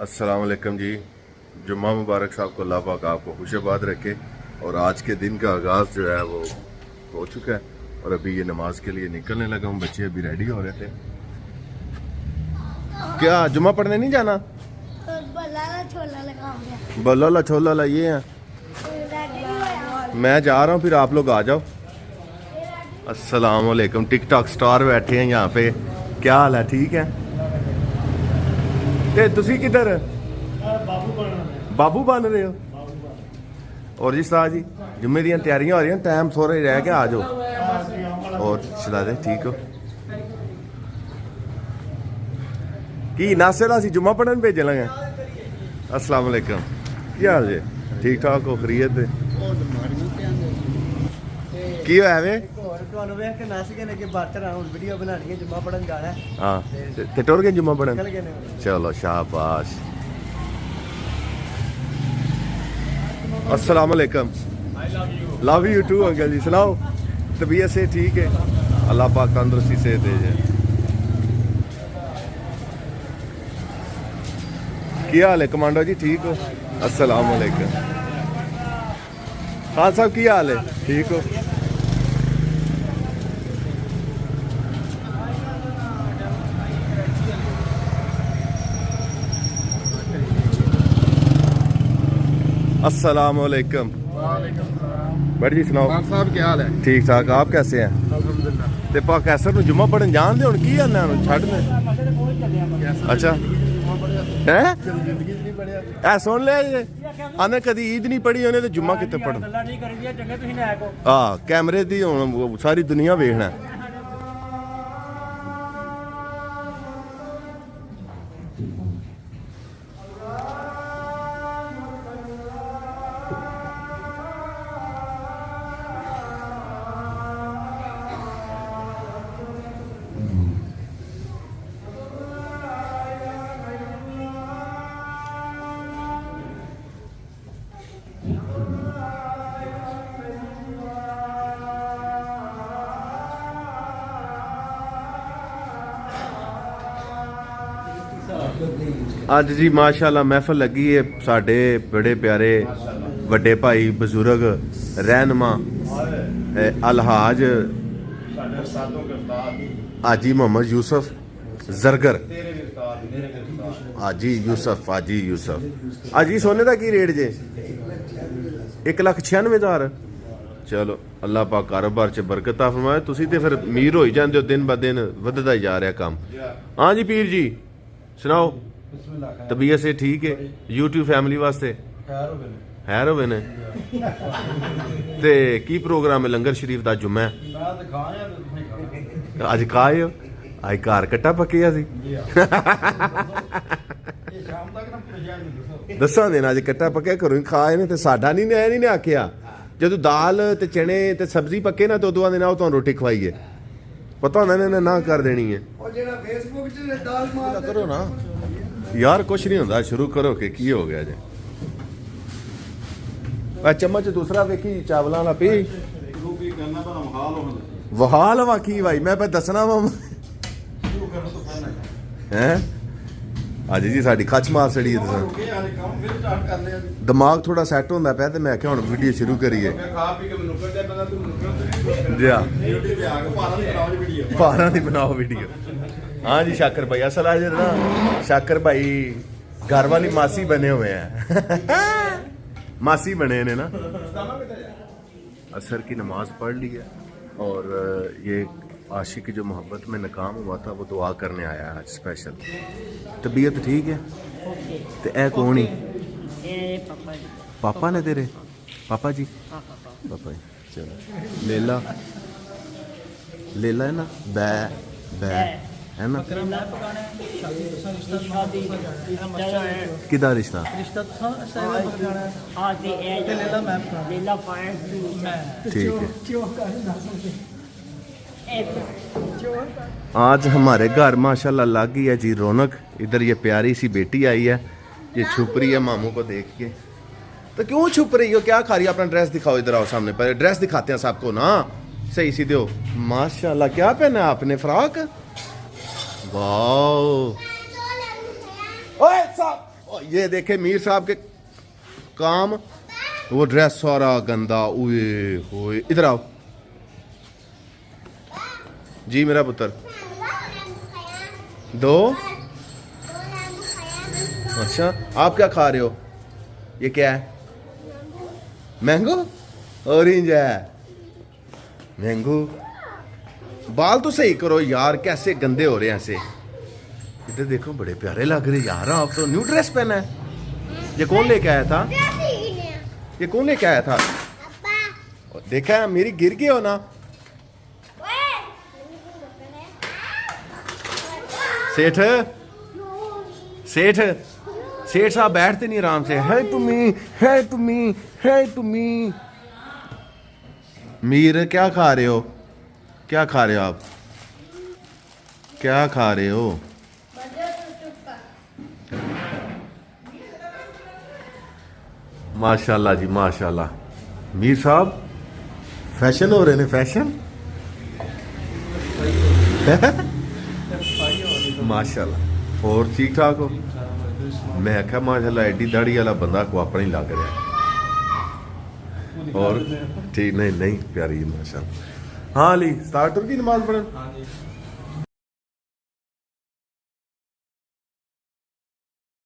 अस्सलाम वालेकुम जी। जुम्मा मुबारक साहब को अल्लाह पाक आपको खुशाबाद रखे। और आज के दिन का आगाज़ जो है वो हो चुका है और अभी ये नमाज के लिए निकलने लगा हूँ। बच्चे अभी रेडी हो रहे थे। क्या जुम्मा पढ़ने नहीं जाना? बल्ला छोला ये है। मैं जा रहा हूँ, फिर आप लोग आ जाओ। अस्सलाम वालेकुम। टिकटॉक स्टार बैठे हैं यहाँ पे। क्या हाल है? ठीक है। ते तुसी किधर? बाबू बन रहे हो? और जी साह जी जुम्मे दी तैयारियां हो रही हैं, टाइम थोड़ा ही रह गया, आ जाओ। और चला दे, ठीक हो? की नासे ला सी जुम्मा पढ़न भेजन लगे। अस्सलाम वालेकुम। क्या हाल जी? ठीक ठाक हो? खरीयत है? की होया वे? ਤੁਹਾਨੂੰ ਵੇਖ ਕੇ ਨਸ ਕੇ ਨੇ ਕਿ ਬਾਤਰ ਹੁਣ ਵੀਡੀਓ ਬਣਾਣੀ ਹੈ, ਜੁਮਾ ਪੜਨ ਜਾਣਾ ਹੈ। हाँ ते टुर गए जुम्मा पढ़न? चल गए ने। चलो शाबाश। अस्सलाम वालेकुम। लव यू टू अंकल जी। सुनाओ तबीयत से ठीक है? अल्लाह पाक तंदुरुस्ती से दे जाए। क्या हाल है कमांडो जी? ठीक हो? अस्सलाम वालेकुम। खान साहब की हाल है? ठीक हो? अस्सलाम वालेकुम। बड़ी जी सुनाओ साहब क्या हाल है? ठीक ठाक। आप कैसे हैं? अल्हम्दुलिल्लाह। ते कैसर ਨੂੰ ਜੁਮਾ ਪੜਨ ਜਾਣਦੇ ਹੁਣ ਕੀ ਕਰਨਾ ਉਹਨੂੰ ਛੱਡਨੇ? ਅੱਛਾ ਹੈ ਜ਼ਿੰਦਗੀ ਨਹੀਂ ਪੜਿਆ। ਐ ਸੁਣ ਲਿਆ ਜੇ ਆਨੇ ਕਦੀ ਈਦ ਨਹੀਂ ਪੜੀ ਉਹਨੇ ਤੇ ਜੁਮਾ ਕਿੱਥੇ ਪੜਨ? ਗੱਲਾਂ ਨਹੀਂ ਕਰੀਦੀਆਂ ਚੰਗੇ, ਤੁਸੀਂ ਨਾ ਆਕੋ। ਆ ਕੈਮਰੇ ਦੀ ਹੁਣ ਸਾਰੀ ਦੁਨੀਆ ਵੇਖਣਾ। ਅੱਜ ਜੀ ਮਾਸ਼ਾਅੱਲਾ महफिल लगी है। साडे बड़े प्यारे ਵੱਡੇ भाई बजुर्ग रहनुमा अलहाज हाजी मोहम्मद यूसुफ जरगर। हाजी यूसुफ हाजी सोने का की रेट जे? 1,96,000। चलो अल्लाह पाक कारोबार च बरकत फरमाए। तुसी ते फिर अमीर हो ही जाते हो, दिन ब दिन वधदा ही जा रहा काम। हाँ जी पीर जी सुनाओ तबीयत से ठीक है? यूट्यूब फैमिली वास्ते हैर हो ने ते की प्रोग्राम है? लंगर शरीफ दा जुम्मा अज खाए हो? अज घर कट्टा पक्किया सी। दसा देना अज कट्टा पक्या घरों ही खाए ने ते साडा नहीं आखिया जदों दाल ते चने ते सब्जी पक्के ना तो उदों आंदे ना तुहानूं रोटी खवाईए। पता होंदा ने ना कर देनी है। ਉਹ ਜਿਹੜਾ ਫੇਸਬੁੱਕ 'ਚ ਦਾਲ ਮਾਰ करो ना यार, कुछ नहीं होता। शुरू करो कि की हो गया जे? चम्मच दूसरा वेखी चावल वाला पी वहाल वा की भाई मैं पे दसना वा हैं। अज जी साडी खच मार छड़ी दिमाग थोड़ा सैट होंदा पे ते मैं आख्या हुण वीडियो शुरू करिए। पारा दी बनाओ वीडियो। हाँ जी शाकर भाई असल आज ना शाकर भाई घर वाली मासी बने हुए हैं। मासी बने ने ना। असर की नमाज पढ़ ली है और ये आशिक जो मोहब्बत में नाकाम हुआ था वो दुआ करने आया है आज स्पेशल। तबीयत ठीक है? तो ए कौन ही? पापा ने तेरे? पापा जी? पापा जी। चलो लेला लेला है ना? बै बै है ना? किदा रिश्ता? ठीक है। आज हमारे घर माशाल्लाह लग गई है जी रौनक। इधर ये प्यारी सी बेटी आई है, ये छुप रही है मामू को देख के। तो क्यों छुप रही हो? क्या खा रही है? अपना ड्रेस दिखाओ। इधर आओ सामने पर ड्रेस दिखाते हैं सबको ना। सही सीधे हो। माशाल्लाह क्या पहना आपने? फ्रॉक? वाओ। ओए साहब ये देखे मीर साहब के काम, वो ड्रेस सारा गंदा, ओए होए। इधर आओ जी मेरा पुत्र। दो, अच्छा आप क्या खा रहे हो? ये क्या है? मैंगो, ऑरेंज है मैंगो। बाल तो सही करो यार, कैसे गंदे हो रहे हैं ऐसे। इधर देखो बड़े प्यारे लग रहे यार, आप तो न्यू ड्रेस पहना है। ये कौन लेके आया था? ये कौन लेके आया था? देखा है मेरी गिर गई हो ना। सेठ सेठ सेठ साहब बैठते नहीं आराम से। है तुम्हें, है तुम्हें, है तुम्हें। मीर क्या खा रहे हो? क्या खा रहे हो आप? क्या खा रहे हो? माशाल्लाह जी माशाल्लाह। मीर साहब फैशन हो रहे ने, फैशन। माशाल्लाह। और ठीक ठाक हो? मैं आख्या माशाल्लाह एडी दाढ़ी वाला बंदा को अपना ही लग रहा। और ठीक नहीं नहीं प्यारी माशाल्लाह। हाँ अली स्टार्टर की नमाज पढ़न।